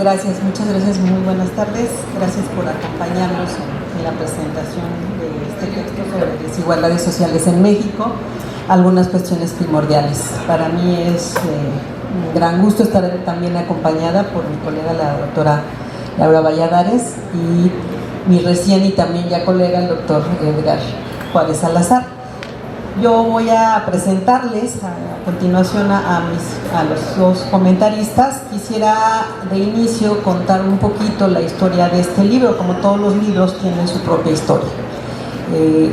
Gracias, muchas gracias, muy buenas tardes. Gracias por acompañarnos en la presentación de este texto sobre desigualdades sociales en México, algunas cuestiones primordiales. Para mí es un gran gusto estar también acompañada por mi colega, la doctora Laura Valladares, y mi recién y también ya colega, el doctor Edgar Juárez Salazar. Yo voy a presentarles a continuación a los dos comentaristas. Quisiera de inicio contar un poquito la historia de este libro. Como todos los libros tienen su propia historia.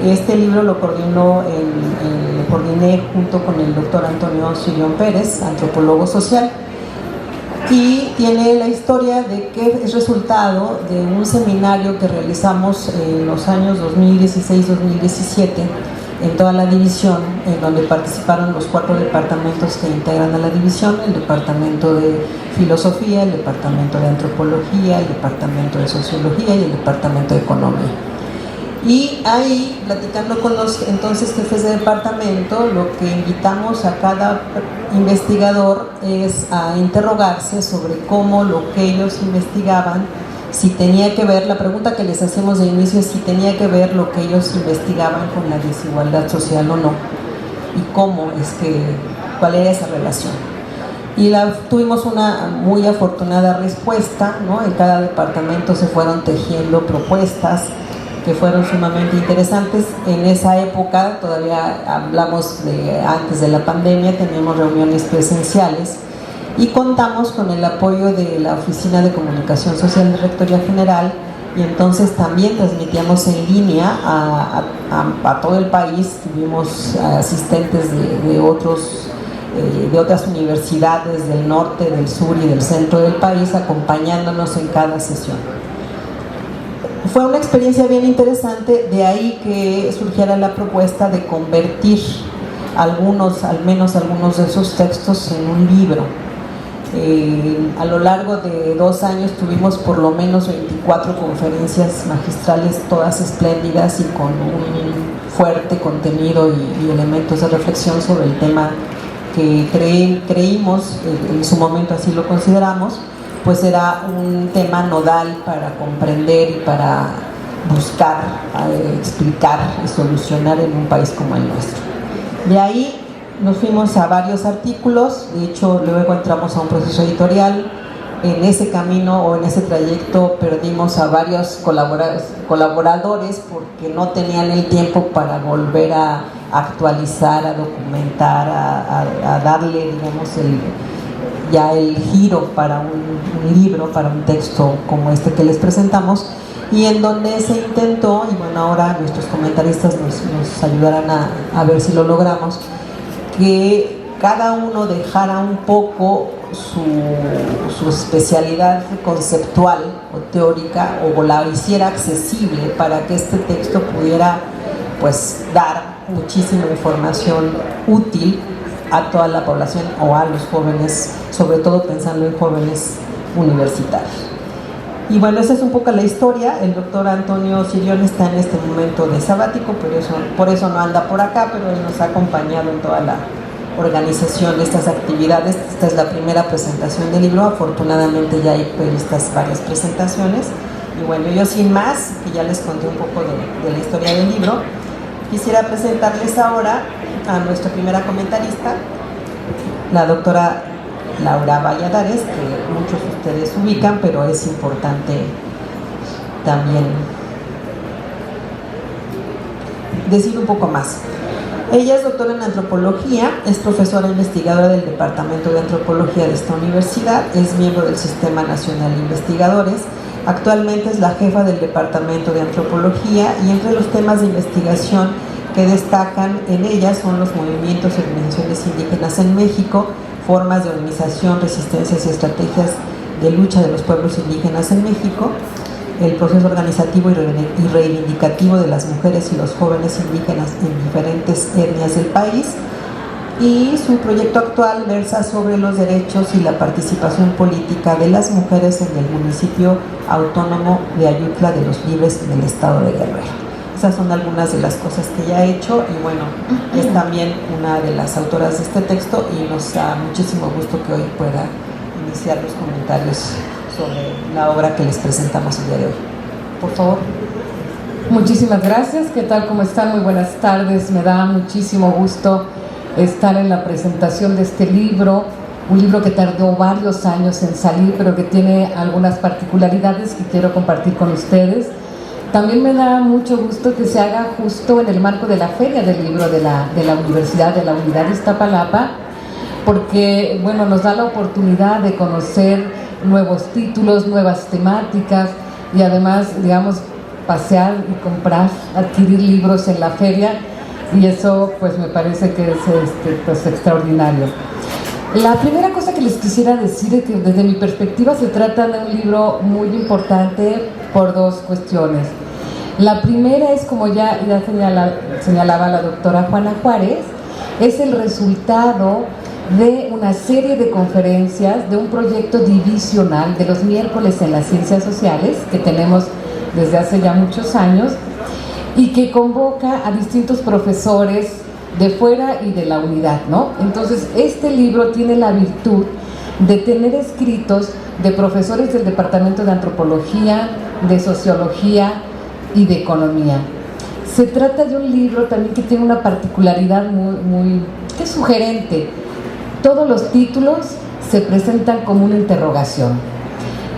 Este libro lo coordiné junto con el doctor Antonio Sirión Pérez, antropólogo social, y tiene la historia de que es resultado de un seminario que realizamos en los años 2016-2017 en toda la división, en donde participaron los 4 departamentos que integran a la división: el departamento de filosofía, el departamento de antropología, el departamento de sociología y el departamento de economía. Y ahí, platicando con los entonces jefes de departamento, lo que invitamos a cada investigador es a interrogarse sobre cómo lo que ellos investigaban, si tenía que ver, la pregunta que les hacemos de inicio es si tenía que ver lo que ellos investigaban con la desigualdad social o no, y cuál era esa relación. Y tuvimos una muy afortunada respuesta, ¿no? En cada departamento se fueron tejiendo propuestas que fueron sumamente interesantes. En esa época, todavía hablamos de antes de la pandemia, teníamos reuniones presenciales y contamos con el apoyo de la Oficina de Comunicación Social de Rectoría General, y entonces también transmitíamos en línea a todo el país. Tuvimos asistentes de otras universidades del norte, del sur y del centro del país acompañándonos en cada sesión. Fue una experiencia bien interesante, de ahí que surgiera la propuesta de convertir al menos algunos de esos textos en un libro. A lo largo de 2 años tuvimos por lo menos 24 conferencias magistrales, todas espléndidas y con un fuerte contenido y elementos de reflexión sobre el tema que creímos, en su momento así lo consideramos, pues era un tema nodal para comprender y para buscar, explicar y solucionar en un país como el nuestro. De ahí nos fuimos a varios artículos, de hecho luego entramos a un proceso editorial. En ese camino o en ese trayecto perdimos a varios colaboradores porque no tenían el tiempo para volver a actualizar, a documentar, a darle, digamos, el giro para un libro, para un texto como este que les presentamos, y en donde se intentó, y bueno, ahora nuestros comentaristas nos ayudarán a ver si lo logramos, que cada uno dejara un poco su especialidad conceptual o teórica, o la hiciera accesible para que este texto pudiera pues dar muchísima información útil a toda la población o a los jóvenes, sobre todo pensando en jóvenes universitarios. Y bueno, esa es un poco la historia. El doctor Antonio Sirión está en este momento de sabático, por eso no anda por acá, pero él nos ha acompañado en toda la organización de estas actividades. Esta es la primera presentación del libro, afortunadamente ya hay previstas varias presentaciones. Y bueno, yo sin más, que ya les conté un poco de la historia del libro, quisiera presentarles ahora a nuestra primera comentarista, la doctora Laura Valladares, que muchos de ustedes ubican, pero es importante también decir un poco más. Ella es doctora en antropología, es profesora investigadora del Departamento de Antropología de esta universidad, es miembro del Sistema Nacional de Investigadores, actualmente es la jefa del Departamento de Antropología, y entre los temas de investigación que destacan en ella son los movimientos y organizaciones indígenas en México, formas de organización, resistencias y estrategias de lucha de los pueblos indígenas en México, el proceso organizativo y reivindicativo de las mujeres y los jóvenes indígenas en diferentes etnias del país, y su proyecto actual versa sobre los derechos y la participación política de las mujeres en el municipio autónomo de Ayutla de los Libres en el estado de Guerrero. Esas son algunas de las cosas que ella ha hecho, y bueno, es también una de las autoras de este texto, y nos da muchísimo gusto que hoy pueda iniciar los comentarios sobre la obra que les presentamos el día de hoy. Por favor. Muchísimas gracias. ¿Qué tal? ¿Cómo están? Muy buenas tardes. Me da muchísimo gusto estar en la presentación de este libro, un libro que tardó varios años en salir, pero que tiene algunas particularidades que quiero compartir con ustedes. También me da mucho gusto que se haga justo en el marco de la Feria del Libro de la Universidad, de la Unidad de Iztapalapa, porque, bueno, nos da la oportunidad de conocer nuevos títulos, nuevas temáticas y además, digamos, pasear y comprar, adquirir libros en la feria, y eso pues me parece que es pues extraordinario. La primera cosa que les quisiera decir es que desde mi perspectiva se trata de un libro muy importante por dos cuestiones. La primera es, como ya señalaba la doctora Juana Juárez, es el resultado de una serie de conferencias, de un proyecto divisional de los miércoles en las ciencias sociales que tenemos desde hace ya muchos años y que convoca a distintos profesores de fuera y de la unidad, ¿no? Entonces, este libro tiene la virtud de tener escritos de profesores del Departamento de Antropología, de Sociología y de Economía. Se trata de un libro también que tiene una particularidad muy sugerente. Todos los títulos se presentan como una interrogación.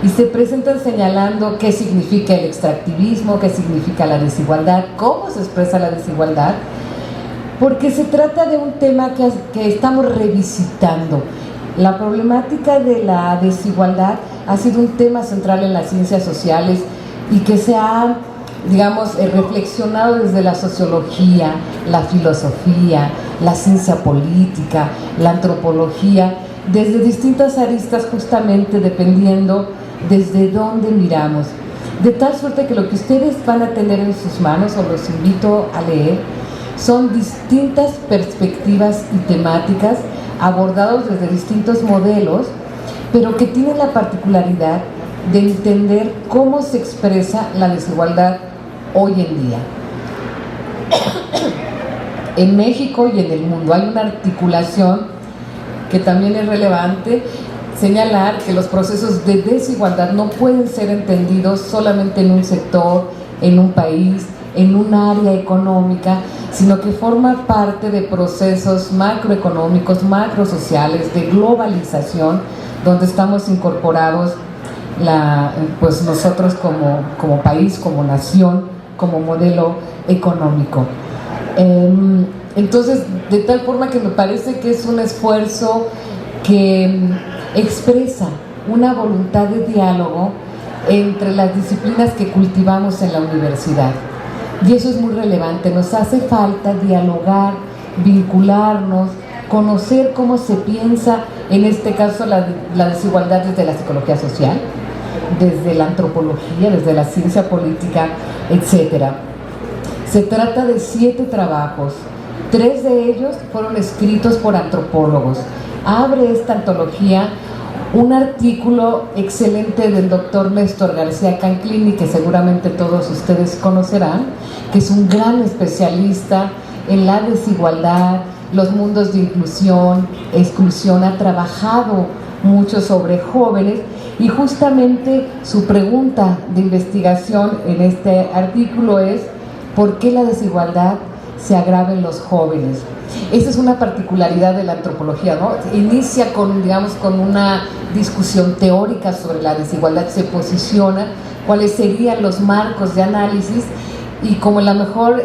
Y se presentan señalando qué significa el extractivismo, qué significa la desigualdad, cómo se expresa la desigualdad, porque se trata de un tema que estamos revisitando. La problemática de la desigualdad ha sido un tema central en las ciencias sociales y que se ha, digamos, reflexionado desde la sociología, la filosofía, la ciencia política, la antropología, desde distintas aristas, justamente dependiendo desde dónde miramos, de tal suerte que lo que ustedes van a tener en sus manos, o los invito a leer, son distintas perspectivas y temáticas abordados desde distintos modelos, pero que tienen la particularidad de entender cómo se expresa la desigualdad hoy en día. En México y en el mundo hay una articulación que también es relevante señalar, que los procesos de desigualdad no pueden ser entendidos solamente en un sector, en un país, en un área económica, sino que forma parte de procesos macroeconómicos, macrosociales, de globalización, donde estamos incorporados pues nosotros como país, como nación, como modelo económico. Entonces, de tal forma que me parece que es un esfuerzo que expresa una voluntad de diálogo entre las disciplinas que cultivamos en la universidad. Y eso es muy relevante. Nos hace falta dialogar, vincularnos, conocer cómo se piensa, en este caso, la desigualdad desde la psicología social, desde la antropología, desde la ciencia política, etc. Se trata de 7 trabajos. 3 de ellos fueron escritos por antropólogos. Abre esta antología un artículo excelente del doctor Néstor García Canclini, que seguramente todos ustedes conocerán, que es un gran especialista en la desigualdad, los mundos de inclusión, exclusión, ha trabajado mucho sobre jóvenes, y justamente su pregunta de investigación en este artículo es: ¿por qué la desigualdad se agrava en los jóvenes? Esta es una particularidad de la antropología, ¿no? Inicia con, digamos, con una discusión teórica sobre la desigualdad, se posiciona cuáles serían los marcos de análisis, y como la mejor,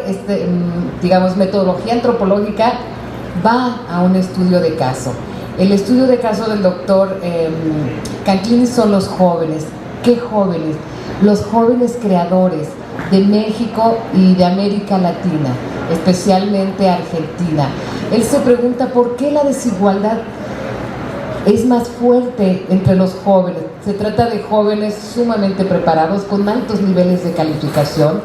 digamos, metodología antropológica, va a un estudio de caso. El estudio de caso del doctor Canclini son los jóvenes. ¿Qué jóvenes? Los jóvenes creadores de México y de América Latina, especialmente Argentina. Él se pregunta por qué la desigualdad es más fuerte entre los jóvenes. Se trata de jóvenes sumamente preparados, con altos niveles de calificación,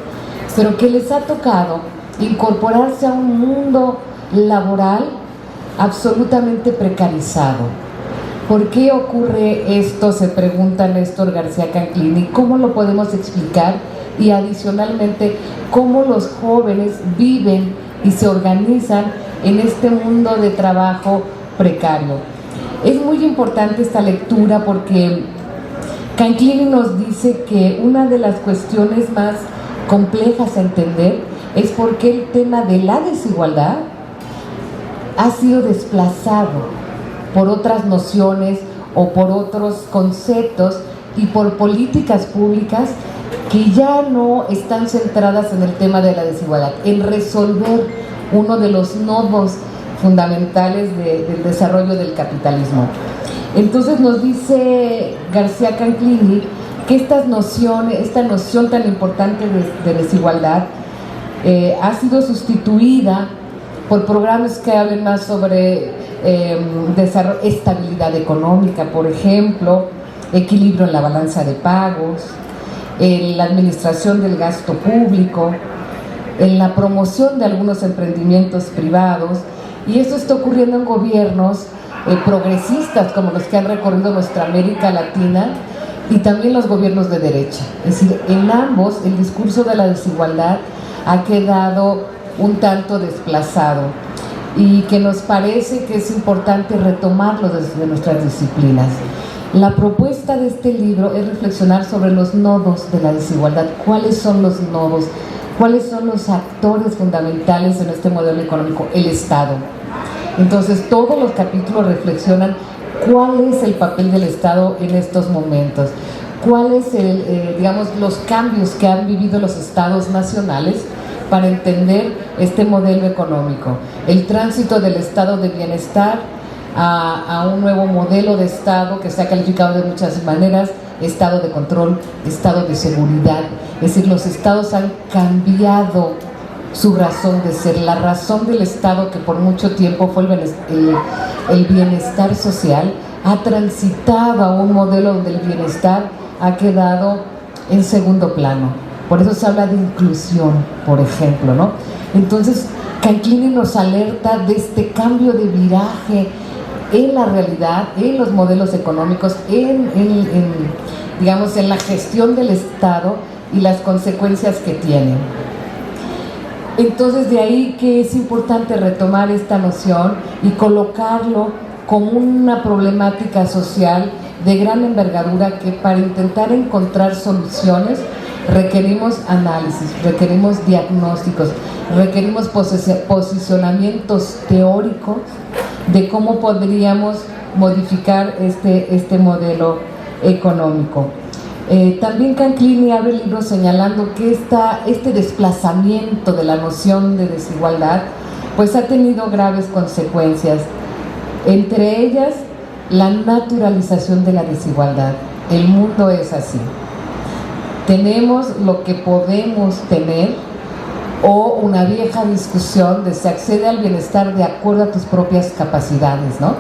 pero que les ha tocado incorporarse a un mundo laboral absolutamente precarizado. ¿Por qué ocurre esto?, se pregunta Néstor García Canclini. ¿Cómo lo podemos explicar? Y adicionalmente, ¿cómo los jóvenes viven y se organizan en este mundo de trabajo precario? Es muy importante esta lectura porque Canclini nos dice que una de las cuestiones más complejas a entender es por qué el tema de la desigualdad ha sido desplazado por otras nociones o por otros conceptos y por políticas públicas que ya no están centradas en el tema de la desigualdad, en resolver uno de los nodos fundamentales del desarrollo del capitalismo. Entonces nos dice García Canclini que esta noción tan importante de desigualdad ha sido sustituida por programas que hablen más sobre estabilidad económica, por ejemplo, equilibrio en la balanza de pagos, en la administración del gasto público, en la promoción de algunos emprendimientos privados, y esto está ocurriendo en gobiernos progresistas como los que han recorrido nuestra América Latina y también los gobiernos de derecha. Es decir, en ambos el discurso de la desigualdad ha quedado un tanto desplazado y que nos parece que es importante retomarlo desde nuestras disciplinas. La propuesta de este libro es reflexionar sobre los nodos de la desigualdad. ¿Cuáles son los nodos? ¿Cuáles son los actores fundamentales en este modelo económico? El Estado. Entonces, todos los capítulos reflexionan cuál es el papel del Estado en estos momentos, cuáles digamos, los cambios que han vivido los estados nacionales para entender este modelo económico, el tránsito del estado de bienestar a un nuevo modelo de estado que se ha calificado de muchas maneras: estado de control, estado de seguridad. Es decir, los estados han cambiado su razón de ser. La razón del estado, que por mucho tiempo fue el bienestar social, ha transitado a un modelo donde el bienestar ha quedado en segundo plano. Por eso se habla de inclusión, por ejemplo, ¿no? Entonces, Canclini nos alerta de este cambio de viraje en la realidad, en los modelos económicos, digamos, en la gestión del Estado y las consecuencias que tienen. Entonces, de ahí que es importante retomar esta noción y colocarlo como una problemática social de gran envergadura, que para intentar encontrar soluciones requerimos análisis, requerimos diagnósticos, requerimos posicionamientos teóricos de cómo podríamos modificar este modelo económico. También Canclini abre el libro señalando que este desplazamiento de la noción de desigualdad pues ha tenido graves consecuencias, entre ellas la naturalización de la desigualdad. El mundo es así. Tenemos lo que podemos tener, o una vieja discusión de se accede al bienestar de acuerdo a tus propias capacidades, ¿no?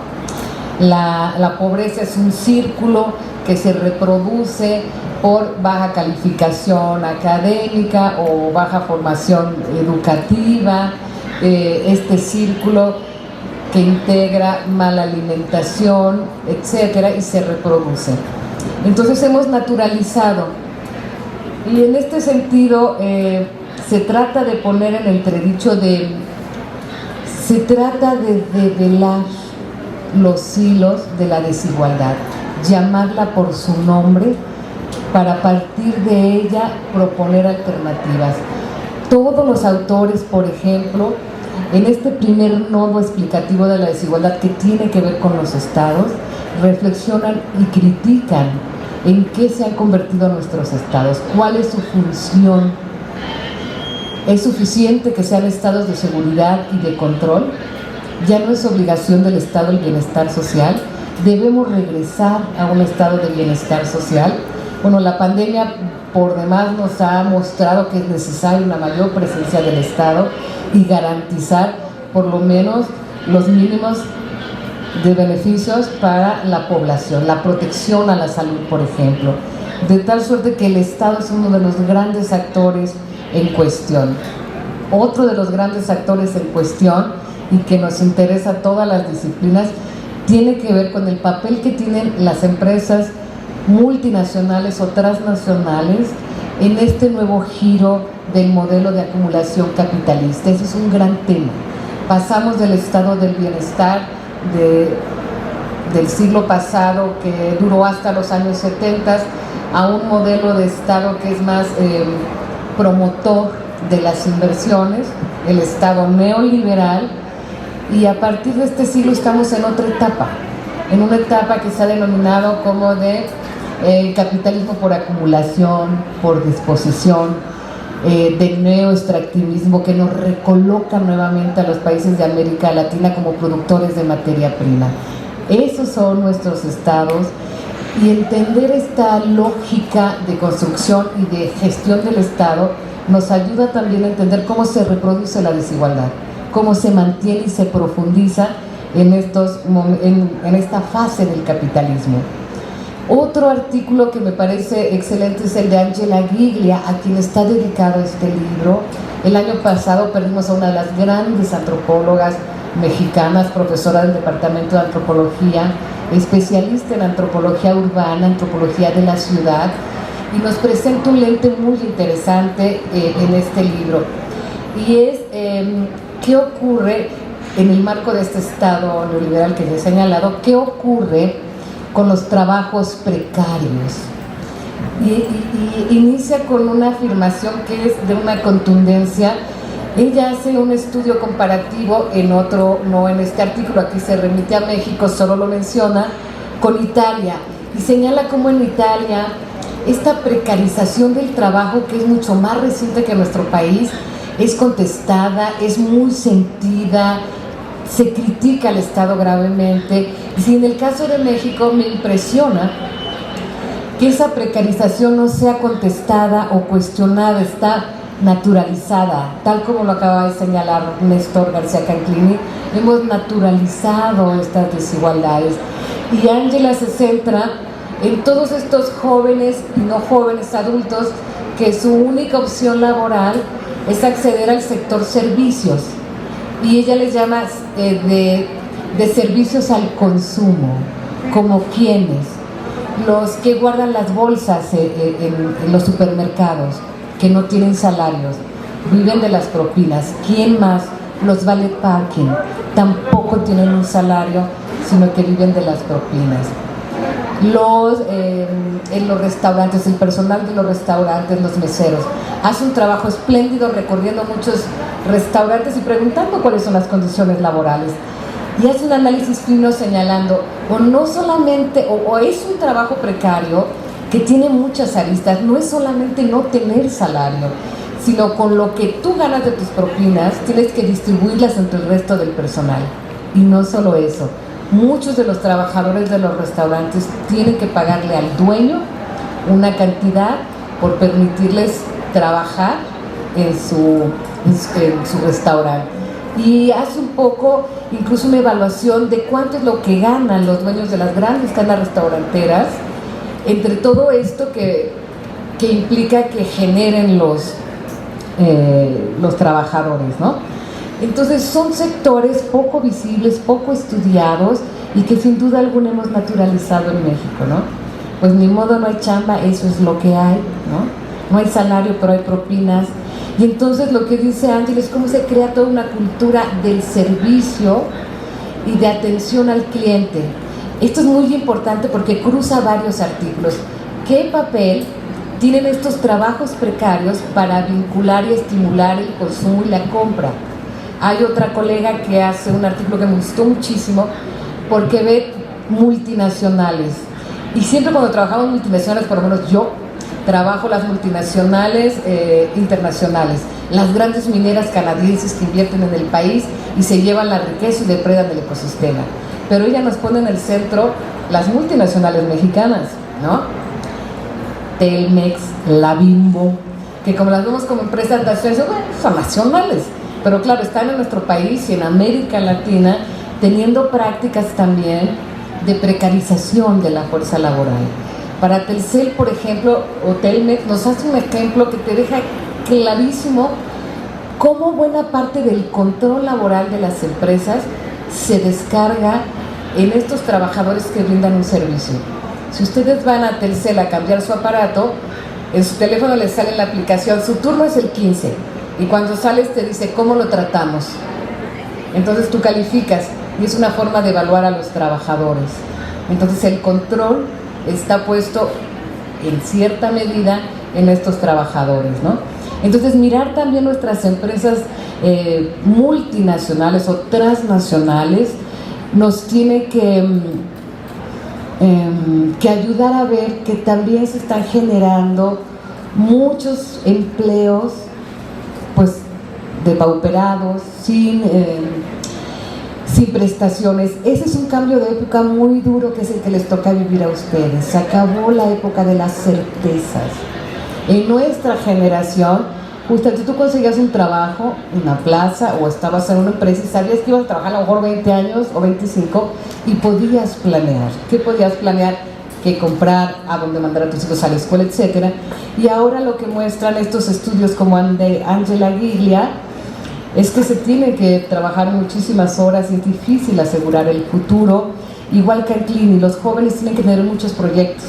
La pobreza es un círculo que se reproduce por baja calificación académica o baja formación educativa, este círculo que integra mala alimentación, etcétera, y se reproduce. Entonces hemos naturalizado, y en este sentido se trata de poner en entredicho se trata de develar los hilos de la desigualdad, llamarla por su nombre para, a partir de ella, proponer alternativas. Todos los autores, por ejemplo, en este primer nodo explicativo de la desigualdad, que tiene que ver con los estados, reflexionan y critican en qué se han convertido nuestros estados, cuál es su función. ¿Es suficiente que sean estados de seguridad y de control? ¿Ya no es obligación del Estado el bienestar social? ¿Debemos regresar a un estado de bienestar social? Bueno, la pandemia por demás nos ha mostrado que es necesaria una mayor presencia del Estado y garantizar por lo menos los mínimos de beneficios para la población, la protección a la salud, por ejemplo, de tal suerte que el Estado es uno de los grandes actores en cuestión. Otro de los grandes actores en cuestión, y que nos interesa a todas las disciplinas, tiene que ver con el papel que tienen las empresas multinacionales o transnacionales en este nuevo giro del modelo de acumulación capitalista. Ese es un gran tema. Pasamos del estado del bienestar, de del siglo pasado que duró hasta los años 70 a un modelo de Estado que es más promotor de las inversiones, el Estado neoliberal, y a partir de este siglo estamos en otra etapa, en una etapa que se ha denominado como de capitalismo por acumulación, por disposición, del neoextractivismo, que nos recoloca nuevamente a los países de América Latina como productores de materia prima. Esos son nuestros estados, y entender esta lógica de construcción y de gestión del Estado nos ayuda también a entender cómo se reproduce la desigualdad, cómo se mantiene y se profundiza en esta fase del capitalismo. Otro artículo que me parece excelente es el de Angela Giglia, a quien está dedicado este libro. El año pasado perdimos a una de las grandes antropólogas mexicanas, profesora del Departamento de Antropología, especialista en antropología urbana, antropología de la ciudad, y nos presenta un lente muy interesante en este libro. Y es qué ocurre en el marco de este Estado neoliberal que ya he señalado, qué ocurre con los trabajos precarios. Y inicia con una afirmación que es de una contundencia. Ella hace un estudio comparativo en otro, no en este artículo, aquí se remite a México, solo lo menciona, con Italia, y señala cómo en Italia esta precarización del trabajo, que es mucho más reciente que nuestro país, es contestada, es muy sentida, se critica al Estado gravemente. Y si en el caso de México me impresiona que esa precarización no sea contestada o cuestionada, está naturalizada, tal como lo acaba de señalar Néstor García Canclini. Hemos naturalizado estas desigualdades, y Ángela se centra en todos estos jóvenes y no jóvenes adultos que su única opción laboral es acceder al sector servicios, y ella les llama de servicios al consumo, como quienes, los que guardan las bolsas en los supermercados, que no tienen salarios, viven de las propinas. ¿Quién más? Los valet parking, tampoco tienen un salario, sino que viven de las propinas. En los restaurantes, el personal de los restaurantes, los meseros, hace un trabajo espléndido recorriendo muchos restaurantes y preguntando cuáles son las condiciones laborales, y hace un análisis fino señalando, o no solamente, o es un trabajo precario que tiene muchas aristas, no es solamente no tener salario, sino con lo que tú ganas de tus propinas tienes que distribuirlas entre el resto del personal. Y no solo eso, muchos de los trabajadores de los restaurantes tienen que pagarle al dueño una cantidad por permitirles trabajar en su restaurante. Y hace un poco incluso una evaluación de cuánto es lo que ganan los dueños de las grandes cadenas restauranteras entre todo esto que implica que generen los trabajadores, ¿no? Entonces son sectores poco visibles, poco estudiados, y que sin duda alguna hemos naturalizado en México, ¿no? Pues ni modo, no hay chamba, eso es lo que hay, ¿no? No hay salario, pero hay propinas. Y entonces lo que dice Ángel es cómo se crea toda una cultura del servicio y de atención al cliente. Esto es muy importante porque cruza varios artículos. ¿Qué papel tienen estos trabajos precarios para vincular y estimular el consumo y la compra? Hay otra colega que hace un artículo que me gustó muchísimo porque ve multinacionales. Y siempre cuando trabajamos multinacionales, por lo menos yo trabajo las multinacionales internacionales, las grandes mineras canadienses que invierten en el país y se llevan la riqueza y depredan el ecosistema. Pero ella nos pone en el centro las multinacionales mexicanas, ¿no? Telmex, La Bimbo, que como las vemos como empresas nacionales, bueno, son nacionales, pero claro, están en nuestro país y en América Latina teniendo prácticas también de precarización de la fuerza laboral. Para Telcel, por ejemplo, o Telmex, nos hace un ejemplo que te deja clarísimo cómo buena parte del control laboral de las empresas se descarga en estos trabajadores que brindan un servicio. Si ustedes van a Telcel a cambiar su aparato, en su teléfono les sale la aplicación, su turno es el 15, y cuando sales te dice cómo lo tratamos. Entonces tú calificas, y es una forma de evaluar a los trabajadores. Entonces el control está puesto en cierta medida en estos trabajadores, ¿no? Entonces mirar también nuestras empresas multinacionales o transnacionales nos tiene que ayudar a ver que también se están generando muchos empleos pues depauperados, sin prestaciones. Ese es un cambio de época muy duro que es el que les toca vivir a ustedes. Se acabó la época de las certezas. En nuestra generación, justamente tú conseguías un trabajo, una plaza, o estabas en una empresa y sabías que ibas a trabajar a lo mejor 20 años o 25 y podías planear. ¿Qué podías planear? Qué comprar, a dónde mandar a tus hijos a la escuela, etcétera. Y ahora lo que muestran estos estudios como de Angela Giglia es que se tiene que trabajar muchísimas horas y es difícil asegurar el futuro. Igual que en Clini, los jóvenes tienen que tener muchos proyectos.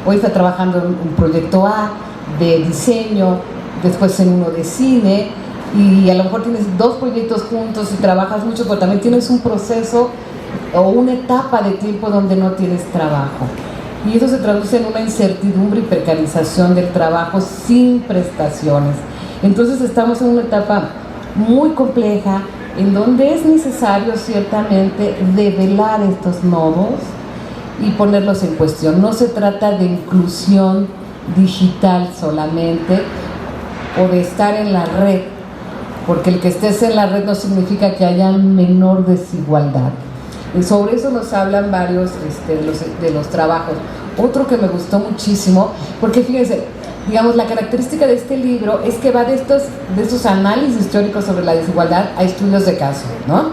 Hoy está trabajando en un proyecto A de diseño, después en uno de cine, y a lo mejor tienes 2 proyectos juntos y trabajas mucho, pero también tienes un proceso o una etapa de tiempo donde no tienes trabajo. Y eso se traduce en una incertidumbre y precarización del trabajo sin prestaciones. Entonces estamos en una etapa muy compleja en donde es necesario ciertamente develar estos nodos y ponerlos en cuestión. No se trata de inclusión digital solamente o de estar en la red, porque el que estés en la red no significa que haya menor desigualdad. Y sobre eso nos hablan varios de los trabajos. Otro que me gustó muchísimo, porque fíjense, digamos, la característica de este libro es que va de estos análisis históricos sobre la desigualdad a estudios de caso, ¿no?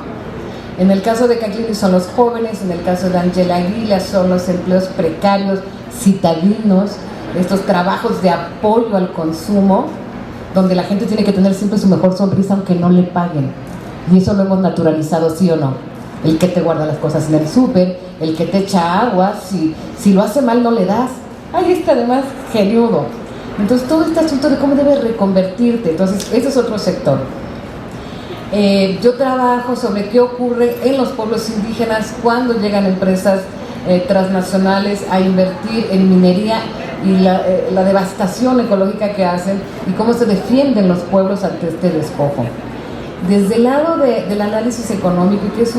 En el caso de Kathleen son los jóvenes, en el caso de Angela Giglia son los empleos precarios, citadinos, estos trabajos de apoyo al consumo, donde la gente tiene que tener siempre su mejor sonrisa aunque no le paguen. Y eso lo hemos naturalizado, ¿sí o no? El que te guarda las cosas en el súper, el que te echa agua, si lo hace mal no le das. Ahí está además geniudo. Entonces todo este asunto de cómo debes reconvertirte, entonces ese es otro sector. Yo trabajo sobre qué ocurre en los pueblos indígenas cuando llegan empresas transnacionales a invertir en minería y la devastación ecológica que hacen y cómo se defienden los pueblos ante este despojo. Desde el lado del análisis económico, que es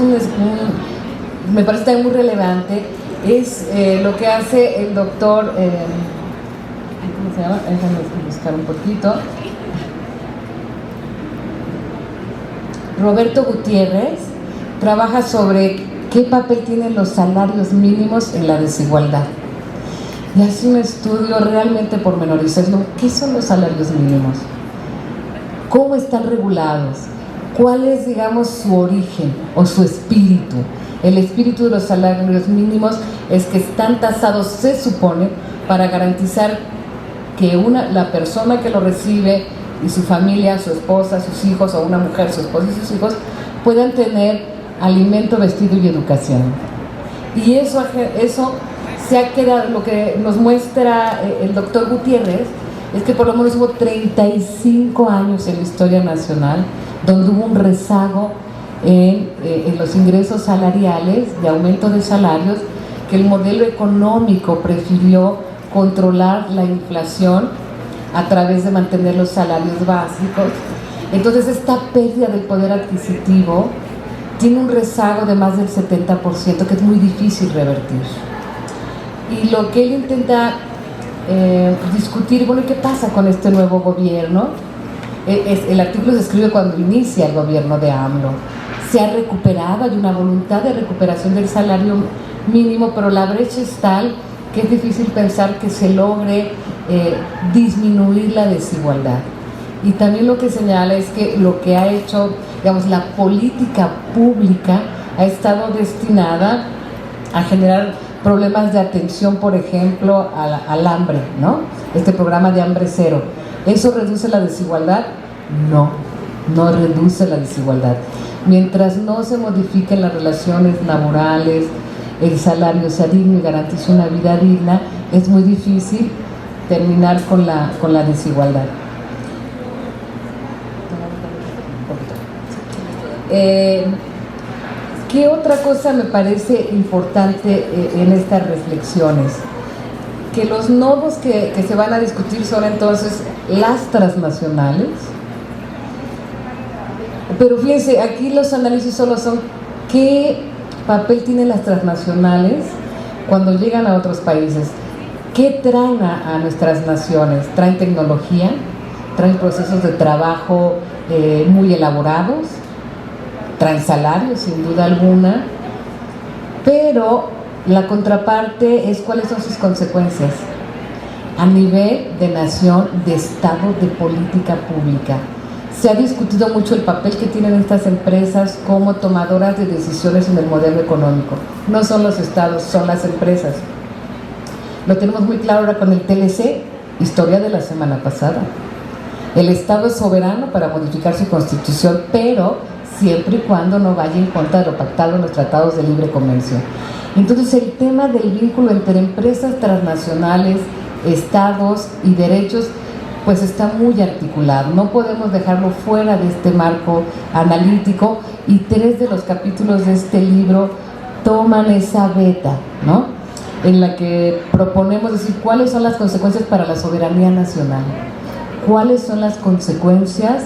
me parece también muy relevante, es lo que hace el doctor, ¿cómo se llama? Déjame buscar un poquito. Roberto Gutiérrez trabaja sobre qué papel tienen los salarios mínimos en la desigualdad. Y hace un estudio realmente pormenorizado. ¿Qué son los salarios mínimos? ¿Cómo están regulados? ¿Cuál es, digamos, su origen o su espíritu? El espíritu de los salarios mínimos es que están tasados, se supone, para garantizar que la persona que lo recibe y su familia, su esposa, sus hijos, o una mujer, su esposa y sus hijos, puedan tener alimento, vestido y educación. Y eso se ha quedado, lo que nos muestra el doctor Gutiérrez, es que por lo menos hubo 35 años en la historia nacional donde hubo un rezago en los ingresos salariales, de aumento de salarios, que el modelo económico prefirió controlar la inflación a través de mantener los salarios básicos. Entonces esta pérdida del poder adquisitivo tiene un rezago de más del 70%, que es muy difícil revertir. Y lo que él intenta discutir, bueno, ¿qué pasa con este nuevo gobierno? El artículo se escribe cuando inicia el gobierno de AMLO. Se ha recuperado, hay una voluntad de recuperación del salario mínimo, pero la brecha es tal que es difícil pensar que se logre disminuir la desigualdad. Y también lo que señala es que lo que ha hecho, digamos, la política pública ha estado destinada a generar problemas de atención, por ejemplo, al hambre, ¿no? Este programa de hambre cero. ¿Eso reduce la desigualdad? No, no reduce la desigualdad. Mientras no se modifiquen las relaciones laborales, el salario sea digno y garantice una vida digna, es muy difícil terminar con la desigualdad. ¿Qué otra cosa me parece importante en estas reflexiones? Que los nodos que se van a discutir son entonces las transnacionales, pero fíjense, aquí los análisis solo son qué papel tienen las transnacionales cuando llegan a otros países, qué traen a nuestras naciones. Traen tecnología, traen procesos de trabajo muy elaborados, traen salarios sin duda alguna, pero la contraparte es cuáles son sus consecuencias a nivel de nación, de Estado, de política pública. Se ha discutido mucho el papel que tienen estas empresas como tomadoras de decisiones en el modelo económico. No son los estados, son las empresas. Lo tenemos muy claro ahora con el TLC, historia de la semana pasada. El Estado es soberano para modificar su constitución, pero siempre y cuando no vaya en contra de lo pactado en los tratados de libre comercio. Entonces el tema del vínculo entre empresas transnacionales, estados y derechos pues está muy articulado, no podemos dejarlo fuera de este marco analítico, y 3 de los capítulos de este libro toman esa veta, ¿no?, en la que proponemos decir cuáles son las consecuencias para la soberanía nacional, cuáles son las consecuencias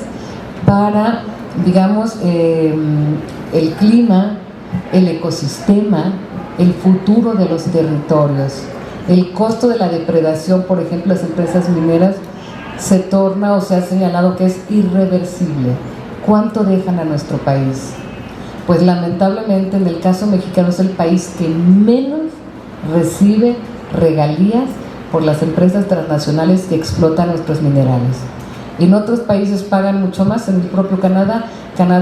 para, digamos, el clima, el ecosistema, el futuro de los territorios. El costo de la depredación, por ejemplo, las empresas mineras, se torna o se ha señalado que es irreversible. ¿Cuánto dejan a nuestro país? Pues lamentablemente en el caso mexicano es el país que menos recibe regalías por las empresas transnacionales que explotan nuestros minerales. En otros países pagan mucho más. En el propio Canadá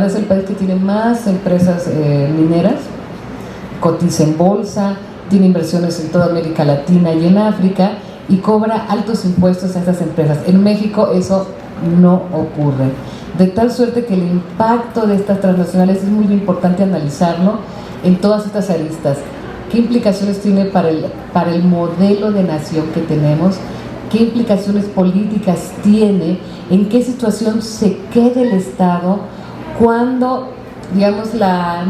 es el país que tiene más empresas mineras, cotiza en bolsa, tiene inversiones en toda América Latina y en África, y cobra altos impuestos a estas empresas. En México eso no ocurre, de tal suerte que el impacto de estas transnacionales es muy importante analizarlo en todas estas aristas. ¿Qué implicaciones tiene para el modelo de nación que tenemos? ¿Qué implicaciones políticas tiene? ¿En qué situación se queda el Estado cuando, digamos, la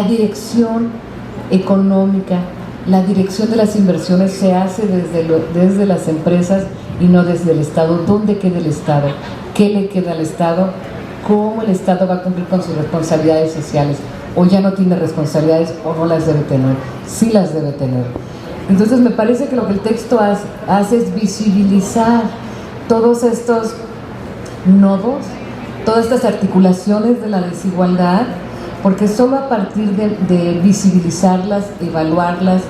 dirección económica, la dirección de las inversiones se hace desde las empresas y no desde el Estado? ¿Dónde queda el Estado? ¿Qué le queda al Estado? ¿Cómo el Estado va a cumplir con sus responsabilidades sociales? ¿O ya no tiene responsabilidades o no las debe tener? Sí las debe tener. Entonces me parece que lo que el texto hace es visibilizar todos estos nodos, todas estas articulaciones de la desigualdad, porque solo a partir de visibilizarlas, evaluarlas,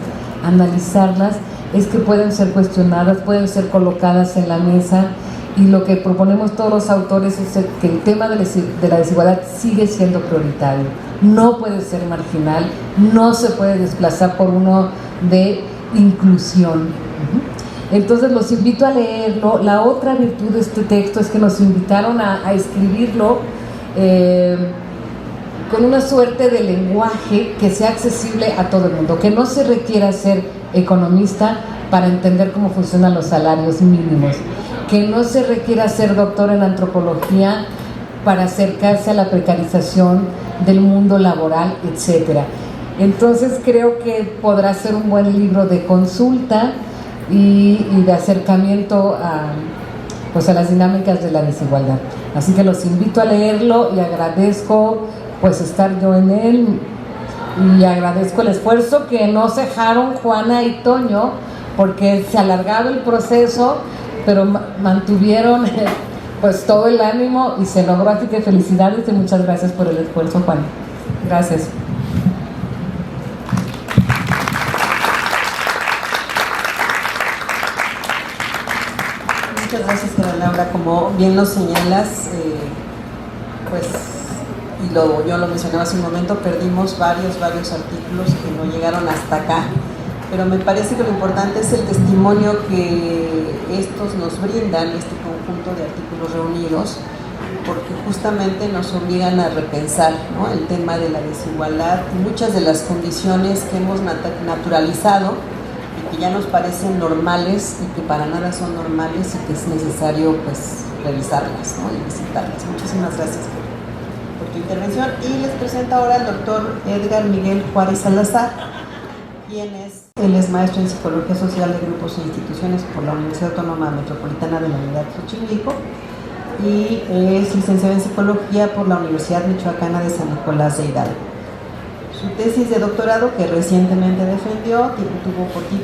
analizarlas, es que pueden ser cuestionadas, pueden ser colocadas en la mesa. Y lo que proponemos todos los autores es que el tema de la desigualdad sigue siendo prioritario, no puede ser marginal, no se puede desplazar por uno de inclusión. Entonces los invito a leerlo. La otra virtud de este texto es que nos invitaron a escribirlo con una suerte de lenguaje que sea accesible a todo el mundo, que no se requiera ser economista para entender cómo funcionan los salarios mínimos, que no se requiera ser doctor en antropología para acercarse a la precarización del mundo laboral, etcétera. Entonces creo que podrá ser un buen libro de consulta y de acercamiento a las dinámicas de la desigualdad. Así que los invito a leerlo y agradezco pues estar yo en él, y agradezco el esfuerzo que no cejaron Juana y Toño, porque se alargaba el proceso, pero mantuvieron pues todo el ánimo y se logró. Así que felicidades y muchas gracias por el esfuerzo, Juan. Gracias. Muchas gracias, Laura. Como bien lo señalas, pues, y yo lo mencionaba hace un momento, perdimos varios artículos que no llegaron hasta acá, pero me parece que lo importante es el testimonio que estos nos brindan, este conjunto de artículos reunidos, porque justamente nos obligan a repensar, ¿no?, el tema de la desigualdad y muchas de las condiciones que hemos naturalizado y que ya nos parecen normales y que para nada son normales, y que es necesario pues revisarlas, ¿no?, y visitarlas. Muchísimas gracias. por tu intervención. Y les presento ahora al doctor Edgar Miguel Juárez Salazar, él es maestro en Psicología Social de Grupos e Instituciones por la Universidad Autónoma Metropolitana de la Unidad Xochimilco y es licenciado en Psicología por la Universidad Michoacana de San Nicolás de Hidalgo. Su tesis de doctorado, que recientemente defendió,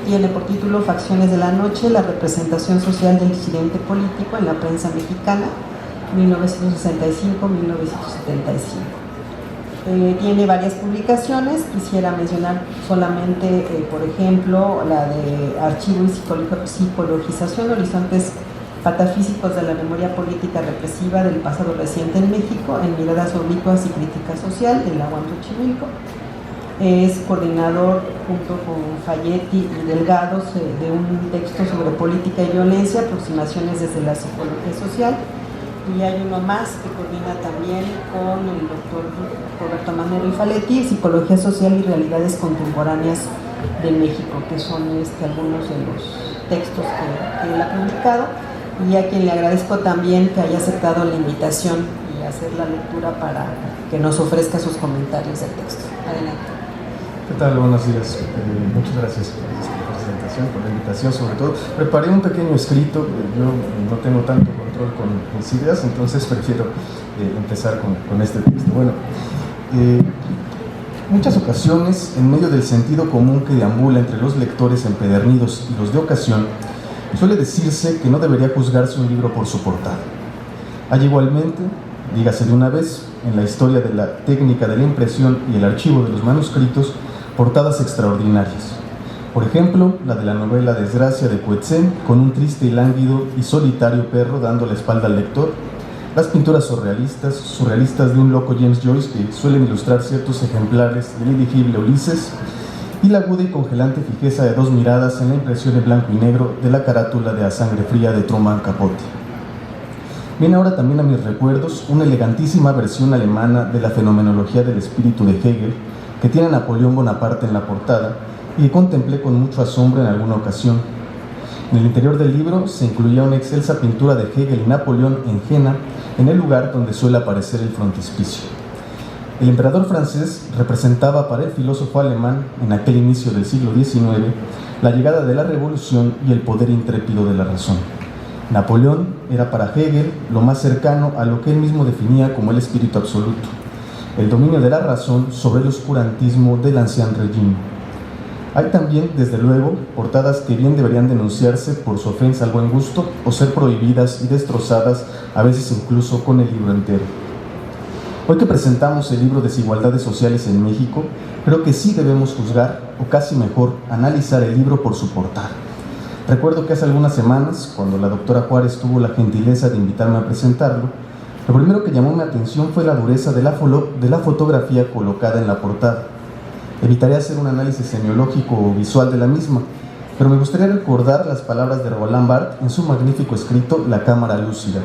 tiene por título Facciones de la Noche, la representación social del disidente político en la prensa mexicana, 1965-1975. Tiene varias publicaciones, quisiera mencionar solamente, por ejemplo, la de Archivo y Psicologización, Horizontes Patafísicos de la Memoria Política Represiva del Pasado Reciente en México, en Miradas Oblicuas y Crítica Social, de la UAM Xochimilco. Es coordinador junto con Falletti y Delgado de un texto sobre política y violencia, aproximaciones desde la psicología social, y hay uno más que coordina también con el doctor Roberto Manero y Falletti, Psicología Social y Realidades Contemporáneas de México, que son algunos de los textos que él ha publicado, y a quien le agradezco también que haya aceptado la invitación y hacer la lectura para que nos ofrezca sus comentarios del texto. Adelante. ¿Qué tal? Buenos días. Muchas gracias por esta presentación, por la invitación sobre todo. Preparé un pequeño escrito, yo no tengo tanto control con mis ideas, entonces prefiero empezar con este texto. Bueno, muchas ocasiones, en medio del sentido común que deambula entre los lectores empedernidos y los de ocasión, suele decirse que no debería juzgarse un libro por su portada. Hay igualmente, dígase de una vez, en la historia de la técnica de la impresión y el archivo de los manuscritos, portadas extraordinarias. Por ejemplo, la de la novela Desgracia de Coetzee, con un triste y lánguido y solitario perro dando la espalda al lector, las pinturas surrealistas de un loco James Joyce, que suelen ilustrar ciertos ejemplares del indicible Ulises, y la aguda y congelante fijeza de dos miradas en la impresión en blanco y negro de la carátula de A Sangre Fría de Truman Capote. Viene ahora también a mis recuerdos una elegantísima versión alemana de la fenomenología del espíritu de Hegel, que tiene a Napoleón Bonaparte en la portada y que contemplé con mucho asombro en alguna ocasión. En el interior del libro se incluía una excelsa pintura de Hegel y Napoleón en Jena, en el lugar donde suele aparecer el frontispicio. El emperador francés representaba para el filósofo alemán, en aquel inicio del siglo XIX, la llegada de la revolución y el poder intrépido de la razón. Napoleón era para Hegel lo más cercano a lo que él mismo definía como el espíritu absoluto, el dominio de la razón sobre el oscurantismo del ancien régime. Hay también, desde luego, portadas que bien deberían denunciarse por su ofensa al buen gusto o ser prohibidas y destrozadas, a veces incluso con el libro entero. Hoy que presentamos el libro Desigualdades Sociales en México, creo que sí debemos juzgar, o casi mejor, analizar el libro por su portada. Recuerdo que hace algunas semanas, cuando la doctora Juárez tuvo la gentileza de invitarme a presentarlo, lo primero que llamó mi atención fue la dureza de la fotografía colocada en la portada. Evitaré hacer un análisis semiológico o visual de la misma, pero me gustaría recordar las palabras de Roland Barthes en su magnífico escrito La cámara lúcida.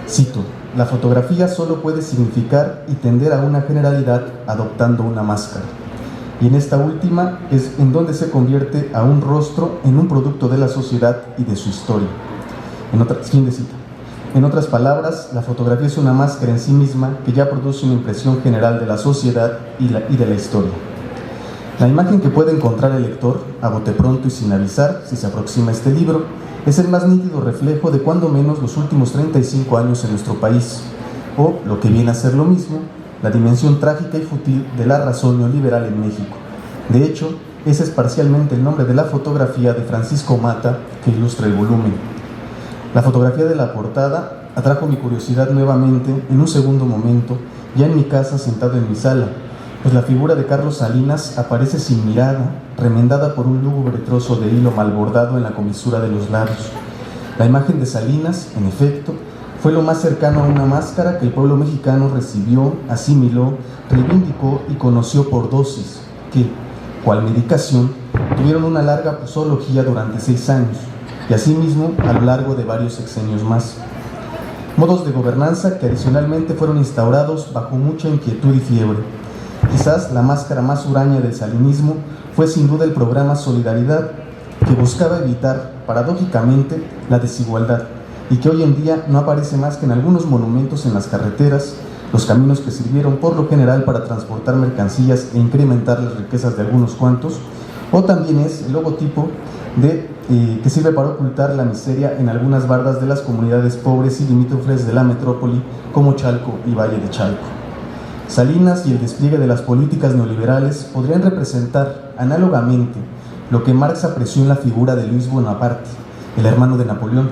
Cito: la fotografía solo puede significar y tender a una generalidad adoptando una máscara, y en esta última es en donde se convierte a un rostro en un producto de la sociedad y de su historia. Fin de cita. En otras palabras, la fotografía es una máscara en sí misma que ya produce una impresión general de la sociedad y de la historia. La imagen que puede encontrar el lector, a bote pronto y sin avisar, si se aproxima a este libro, es el más nítido reflejo de cuando menos los últimos 35 años en nuestro país, o, lo que viene a ser lo mismo, la dimensión trágica y fútil de la razón neoliberal en México. De hecho, ese es parcialmente el nombre de la fotografía de Francisco Mata que ilustra el volumen. La fotografía de la portada atrajo mi curiosidad nuevamente en un segundo momento, ya en mi casa sentado en mi sala, pues la figura de Carlos Salinas aparece sin mirada, remendada por un lúgubre trozo de hilo mal bordado en la comisura de los labios. La imagen de Salinas, en efecto, fue lo más cercano a una máscara que el pueblo mexicano recibió, asimiló, reivindicó y conoció por dosis, que, cual medicación, tuvieron una larga posología durante 6 años, y asimismo a lo largo de varios sexenios más. Modos de gobernanza que adicionalmente fueron instaurados bajo mucha inquietud y fiebre. Quizás la máscara más huraña del salinismo fue sin duda el programa Solidaridad, que buscaba evitar, paradójicamente, la desigualdad, y que hoy en día no aparece más que en algunos monumentos en las carreteras, los caminos que sirvieron por lo general para transportar mercancías e incrementar las riquezas de algunos cuantos, o también es el logotipo que sirve para ocultar la miseria en algunas bardas de las comunidades pobres y limítrofes de la metrópoli como Chalco y Valle de Chalco. Salinas y el despliegue de las políticas neoliberales podrían representar análogamente lo que Marx apreció en la figura de Luis Bonaparte, el hermano de Napoleón,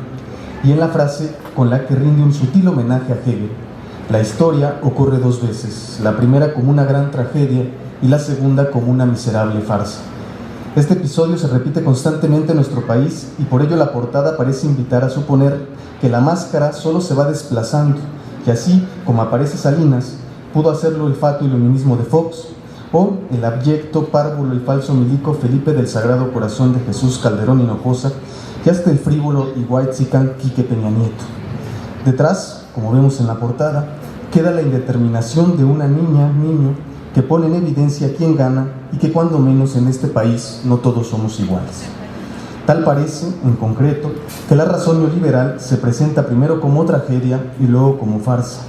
y en la frase con la que rinde un sutil homenaje a Hegel: la historia ocurre dos veces, la primera como una gran tragedia y la segunda como una miserable farsa. Este episodio se repite constantemente en nuestro país y por ello la portada parece invitar a suponer que la máscara solo se va desplazando, y así como aparece Salinas, pudo hacerlo el fatuo iluminismo de Fox, o el abyecto, párvulo y falso milico Felipe del Sagrado Corazón de Jesús Calderón Hinojosa, y hasta el frívolo y whitezican Quique Peña Nieto. Detrás, como vemos en la portada, queda la indeterminación de una niño, que pone en evidencia quién gana y que cuando menos en este país no todos somos iguales. Tal parece, en concreto, que la razón neoliberal se presenta primero como tragedia y luego como farsa.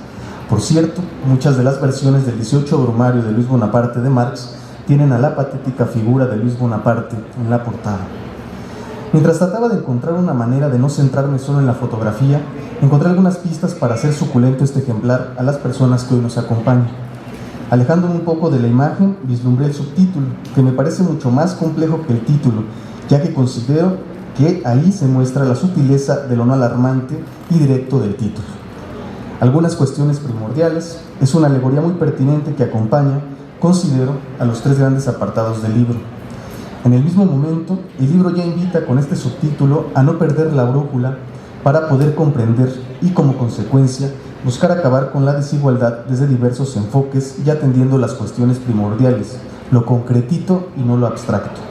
Por cierto, muchas de las versiones del 18 Brumario de Luis Bonaparte de Marx tienen a la patética figura de Luis Bonaparte en la portada. Mientras trataba de encontrar una manera de no centrarme solo en la fotografía, encontré algunas pistas para hacer suculento este ejemplar a las personas que hoy nos acompañan. Alejándome un poco de la imagen, vislumbré el subtítulo, que me parece mucho más complejo que el título, ya que considero que ahí se muestra la sutileza de lo no alarmante y directo del título. Algunas cuestiones primordiales, es una alegoría muy pertinente que acompaña, considero, a los tres grandes apartados del libro. En el mismo momento, el libro ya invita con este subtítulo a no perder la brújula para poder comprender y, como consecuencia, buscar acabar con la desigualdad desde diversos enfoques y atendiendo las cuestiones primordiales, lo concretito y no lo abstracto.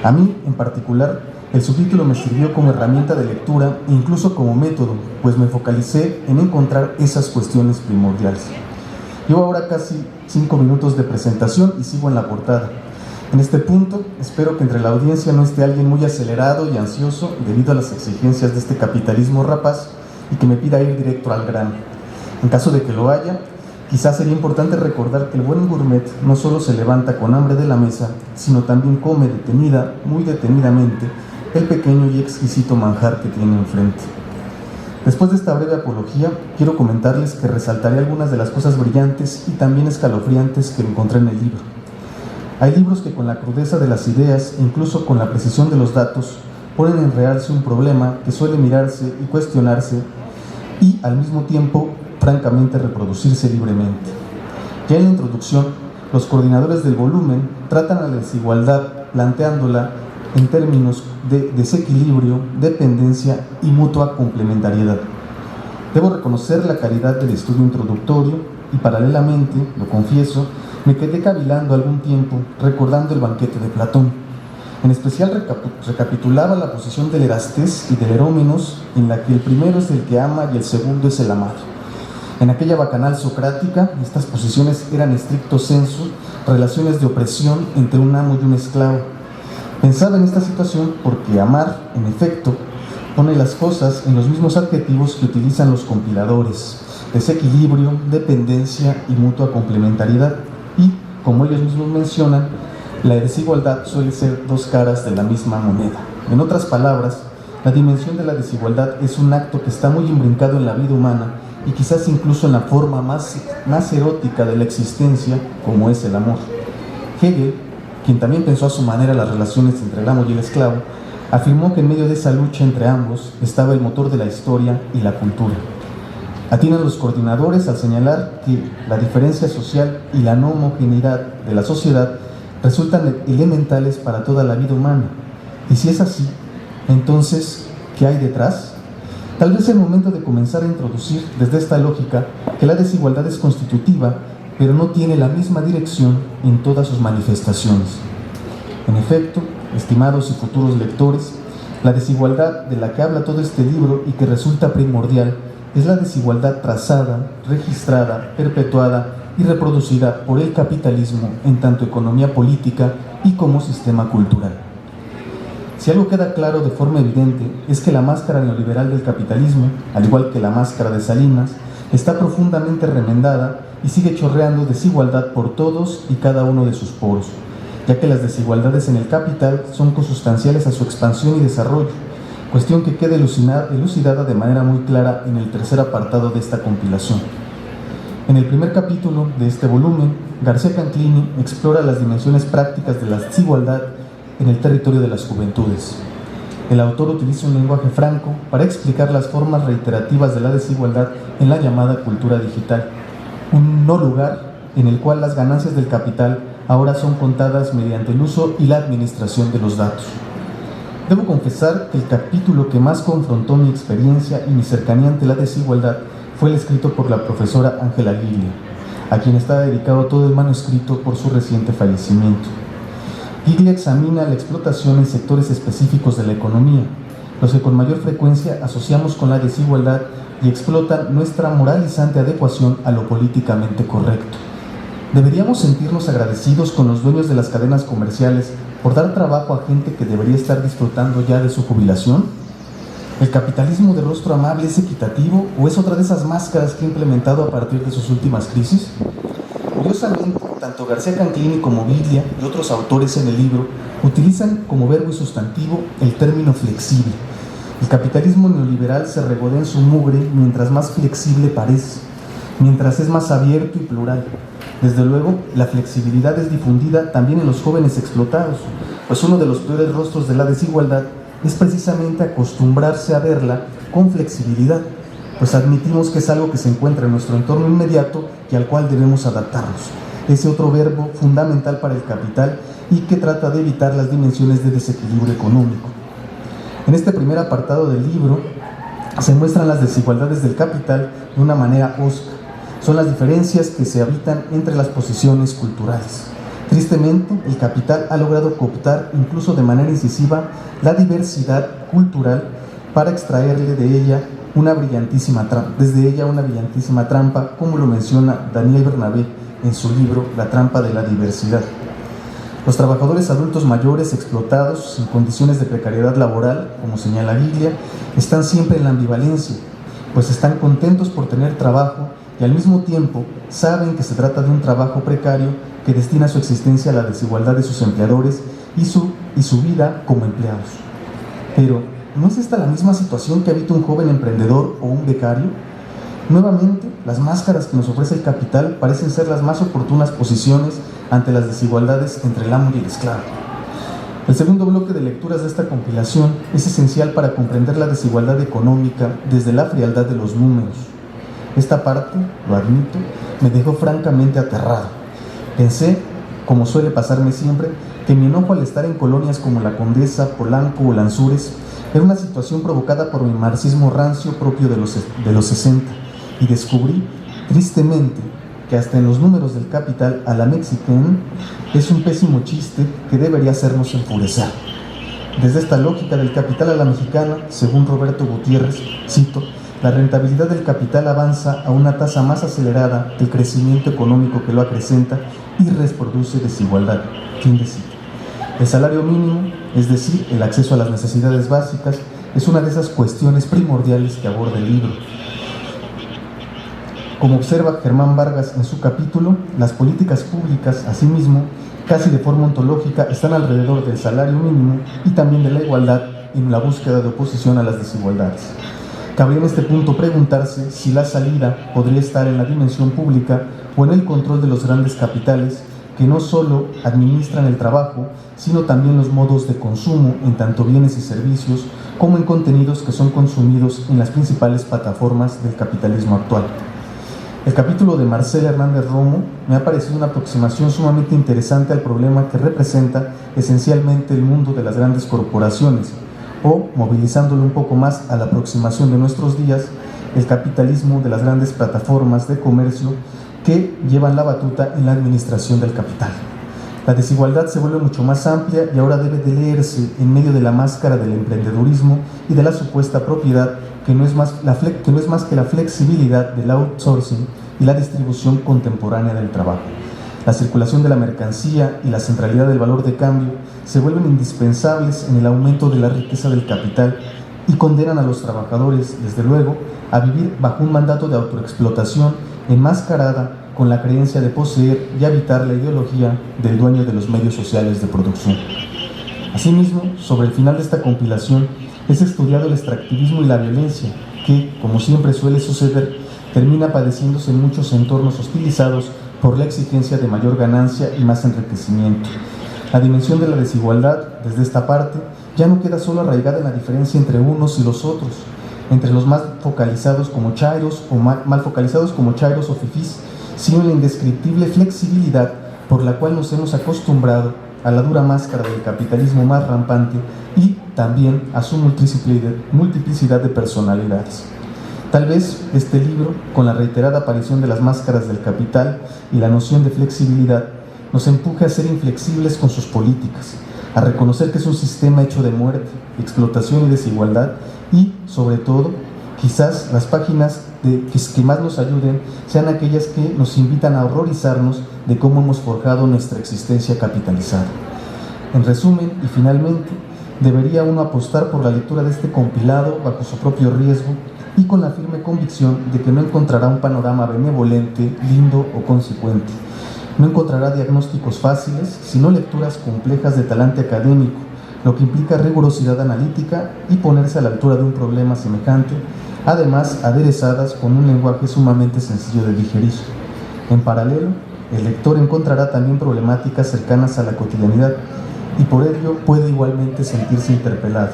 A mí, en particular, el subtítulo me sirvió como herramienta de lectura e incluso como método, pues me focalicé en encontrar esas cuestiones primordiales. Llevo ahora casi 5 minutos de presentación y sigo en la portada. En este punto, espero que entre la audiencia no esté alguien muy acelerado y ansioso debido a las exigencias de este capitalismo rapaz y que me pida ir directo al grano. En caso de que lo haya, quizás sería importante recordar que el buen gourmet no solo se levanta con hambre de la mesa, sino también come muy detenidamente, el pequeño y exquisito manjar que tiene enfrente. Después de esta breve apología, quiero comentarles que resaltaré algunas de las cosas brillantes y también escalofriantes que encontré en el libro. Hay libros que con la crudeza de las ideas e incluso con la precisión de los datos ponen en realce un problema que suele mirarse y cuestionarse y al mismo tiempo francamente reproducirse libremente. Ya en la introducción, los coordinadores del volumen tratan a la desigualdad planteándola en términos de desequilibrio, dependencia y mutua complementariedad. Debo reconocer la calidad del estudio introductorio y paralelamente, lo confieso, me quedé cavilando algún tiempo recordando el banquete de Platón. En especial recapitulaba la posición del Erastés y del Erómenos, en la que el primero es el que ama y el segundo es el amado. En aquella bacanal socrática, estas posiciones eran estricto sensu relaciones de opresión entre un amo y un esclavo. Pensaba en esta situación porque amar, en efecto, pone las cosas en los mismos adjetivos que utilizan los compiladores: desequilibrio, dependencia y mutua complementariedad. Y, como ellos mismos mencionan, la desigualdad suele ser dos caras de la misma moneda. En otras palabras, la dimensión de la desigualdad es un acto que está muy imbrincado en la vida humana y quizás incluso en la forma más erótica de la existencia, como es el amor. Hegel, quien también pensó a su manera las relaciones entre el amo y el esclavo, afirmó que en medio de esa lucha entre ambos estaba el motor de la historia y la cultura. Atinan los coordinadores al señalar que la diferencia social y la no homogeneidad de la sociedad resultan elementales para toda la vida humana. Y si es así, entonces, ¿qué hay detrás? Tal vez es el momento de comenzar a introducir desde esta lógica que la desigualdad es constitutiva, pero no tiene la misma dirección en todas sus manifestaciones. En efecto, estimados y futuros lectores, la desigualdad de la que habla todo este libro y que resulta primordial es la desigualdad trazada, registrada, perpetuada y reproducida por el capitalismo en tanto economía política y como sistema cultural. Si algo queda claro de forma evidente es que la máscara neoliberal del capitalismo, al igual que la máscara de Salinas, está profundamente remendada y sigue chorreando desigualdad por todos y cada uno de sus poros, ya que las desigualdades en el capital son consustanciales a su expansión y desarrollo, cuestión que queda elucidada de manera muy clara en el tercer apartado de esta compilación. En el primer capítulo de este volumen, García Canclini explora las dimensiones prácticas de la desigualdad en el territorio de las juventudes. El autor utiliza un lenguaje franco para explicar las formas reiterativas de la desigualdad en la llamada cultura digital, un no lugar en el cual las ganancias del capital ahora son contadas mediante el uso y la administración de los datos. Debo confesar que el capítulo que más confrontó mi experiencia y mi cercanía ante la desigualdad fue el escrito por la profesora Ángela Giglia, a quien está dedicado todo el manuscrito por su reciente fallecimiento. Giglia examina la explotación en sectores específicos de la economía, los que con mayor frecuencia asociamos con la desigualdad y explotan nuestra moralizante adecuación a lo políticamente correcto. ¿Deberíamos sentirnos agradecidos con los dueños de las cadenas comerciales por dar trabajo a gente que debería estar disfrutando ya de su jubilación? ¿El capitalismo de rostro amable es equitativo o es otra de esas máscaras que ha implementado a partir de sus últimas crisis? Curiosamente, tanto García Canclini como Giglia y otros autores en el libro utilizan como verbo y sustantivo el término flexible. El capitalismo neoliberal se regodea en su mugre mientras más flexible parece, mientras es más abierto y plural. Desde luego, la flexibilidad es difundida también en los jóvenes explotados, pues uno de los peores rostros de la desigualdad es precisamente acostumbrarse a verla con flexibilidad, pues admitimos que es algo que se encuentra en nuestro entorno inmediato y al cual debemos adaptarnos. Ese otro verbo fundamental para el capital y que trata de evitar las dimensiones de desequilibrio económico. En este primer apartado del libro se muestran las desigualdades del capital de una manera osca. Son las diferencias que se habitan entre las posiciones culturales. Tristemente, el capital ha logrado cooptar, incluso de manera incisiva, la diversidad cultural para extraerle de ella una brillantísima trampa, como lo menciona Daniel Bernabé en su libro La trampa de la diversidad. Los trabajadores adultos mayores explotados en condiciones de precariedad laboral, como señala Giglia, están siempre en la ambivalencia, pues están contentos por tener trabajo y al mismo tiempo saben que se trata de un trabajo precario que destina su existencia a la desigualdad de sus empleadores y su vida como empleados. Pero, ¿no es esta la misma situación que habita un joven emprendedor o un becario? Nuevamente, las máscaras que nos ofrece el capital parecen ser las más oportunas posiciones ante las desigualdades entre el amo y el esclavo. El segundo bloque de lecturas de esta compilación es esencial para comprender la desigualdad económica desde la frialdad de los números. Esta parte, lo admito, me dejó francamente aterrado. Pensé, como suele pasarme siempre, que mi enojo al estar en colonias como La Condesa, Polanco o Lanzures era una situación provocada por mi marxismo rancio propio de los 60, y descubrí, tristemente, que hasta en los números del capital a la mexicana es un pésimo chiste que debería hacernos enfurecer. Desde esta lógica del capital a la mexicana, según Roberto Gutiérrez, cito, la rentabilidad del capital avanza a una tasa más acelerada que el crecimiento económico que lo acrecenta y reproduce desigualdad. Fin de cita. El salario mínimo, es decir, el acceso a las necesidades básicas, es una de esas cuestiones primordiales que aborda el libro. Como observa Germán Vargas en su capítulo, las políticas públicas, asimismo, casi de forma ontológica, están alrededor del salario mínimo y también de la igualdad en la búsqueda de oposición a las desigualdades. Cabría en este punto preguntarse si la salida podría estar en la dimensión pública o en el control de los grandes capitales que no solo administran el trabajo, sino también los modos de consumo en tanto bienes y servicios como en contenidos que son consumidos en las principales plataformas del capitalismo actual. El capítulo de Marcela Hernández Romo me ha parecido una aproximación sumamente interesante al problema que representa esencialmente el mundo de las grandes corporaciones, o, movilizándolo un poco más a la aproximación de nuestros días, el capitalismo de las grandes plataformas de comercio que llevan la batuta en la administración del capital. La desigualdad se vuelve mucho más amplia y ahora debe de leerse en medio de la máscara del emprendedurismo y de la supuesta propiedad que no es más que la flexibilidad del outsourcing y la distribución contemporánea del trabajo. La circulación de la mercancía y la centralidad del valor de cambio se vuelven indispensables en el aumento de la riqueza del capital y condenan a los trabajadores, desde luego, a vivir bajo un mandato de autoexplotación enmascarada con la creencia de poseer y habitar la ideología del dueño de los medios sociales de producción. Asimismo, sobre el final de esta compilación es estudiado el extractivismo y la violencia, que, como siempre suele suceder, termina padeciéndose en muchos entornos hostilizados por la exigencia de mayor ganancia y más enriquecimiento. La dimensión de la desigualdad, desde esta parte, ya no queda solo arraigada en la diferencia entre unos y los otros, entre los más focalizados como chairos o mal focalizados como chairos o fifís, sino en la indescriptible flexibilidad por la cual nos hemos acostumbrado a la dura máscara del capitalismo más rampante y también a su multiplicidad de personalidades. Tal vez este libro, con la reiterada aparición de las máscaras del capital y la noción de flexibilidad, nos empuje a ser inflexibles con sus políticas, a reconocer que es un sistema hecho de muerte, explotación y desigualdad y, sobre todo, quizás las páginas que más nos ayuden sean aquellas que nos invitan a horrorizarnos de cómo hemos forjado nuestra existencia capitalizada. En resumen, y finalmente, debería uno apostar por la lectura de este compilado bajo su propio riesgo y con la firme convicción de que no encontrará un panorama benevolente, lindo o consecuente. No encontrará diagnósticos fáciles, sino lecturas complejas de talante académico, lo que implica rigurosidad analítica y ponerse a la altura de un problema semejante, además aderezadas con un lenguaje sumamente sencillo de digerir. En paralelo, el lector encontrará también problemáticas cercanas a la cotidianidad y por ello puede igualmente sentirse interpelado.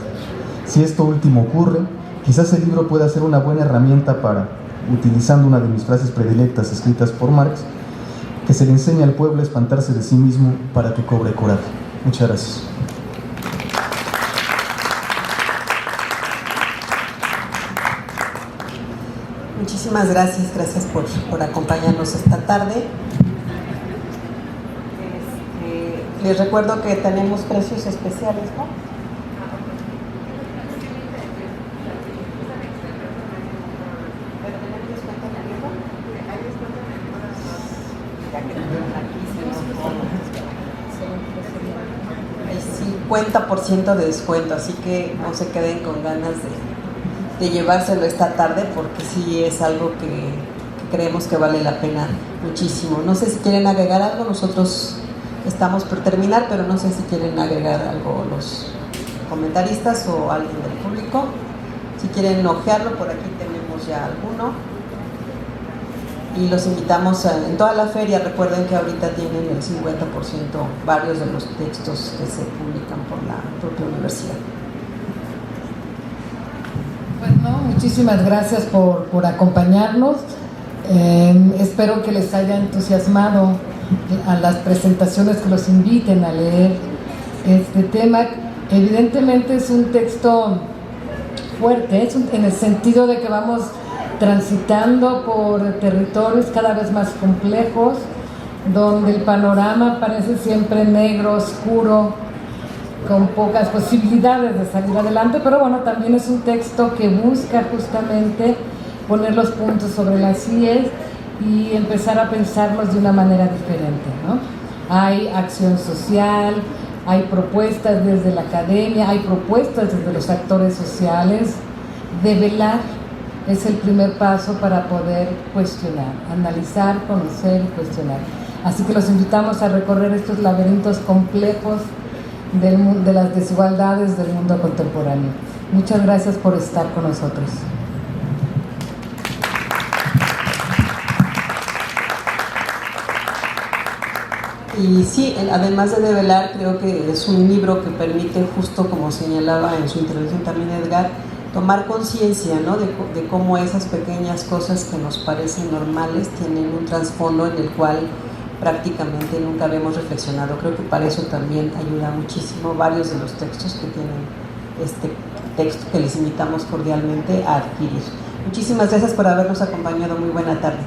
Si esto último ocurre, quizás el libro pueda ser una buena herramienta para, utilizando una de mis frases predilectas escritas por Marx, que se le enseña al pueblo a espantarse de sí mismo para que cobre coraje. Muchas gracias. Muchísimas gracias por acompañarnos esta tarde. Les recuerdo que tenemos precios especiales, ¿no? Hay 50% de descuento, así que no se queden con ganas de llevárselo esta tarde, porque sí es algo que creemos que vale la pena muchísimo. No sé si quieren agregar algo, nosotros estamos por terminar, pero no sé si quieren agregar algo los comentaristas o alguien del público. Si quieren ojearlo, por aquí tenemos ya alguno. Y los invitamos en toda la feria. Recuerden que ahorita tienen el 50% varios de los textos que se publican por la propia universidad. Bueno, muchísimas gracias por acompañarnos. Espero que les haya entusiasmado a las presentaciones, que los inviten a leer este tema. Evidentemente es un texto fuerte, en el sentido de que vamos transitando por territorios cada vez más complejos, donde el panorama parece siempre negro, oscuro, con pocas posibilidades de salir adelante, pero bueno, también es un texto que busca justamente poner los puntos sobre las IES y empezar a pensarlos de una manera diferente, ¿no? Hay acción social, hay propuestas desde la academia, hay propuestas desde los actores sociales. Develar es el primer paso para poder cuestionar, analizar, conocer y cuestionar. Así que los invitamos a recorrer estos laberintos complejos de las desigualdades del mundo contemporáneo. Muchas gracias por estar con nosotros. Y sí, además de develar, creo que es un libro que permite, justo como señalaba en su intervención también Edgar, tomar conciencia, ¿no?, de cómo esas pequeñas cosas que nos parecen normales tienen un trasfondo en el cual prácticamente nunca habíamos reflexionado. Creo que para eso también ayuda muchísimo varios de los textos que tienen este texto, que les invitamos cordialmente a adquirir. Muchísimas gracias por habernos acompañado. Muy buena tarde.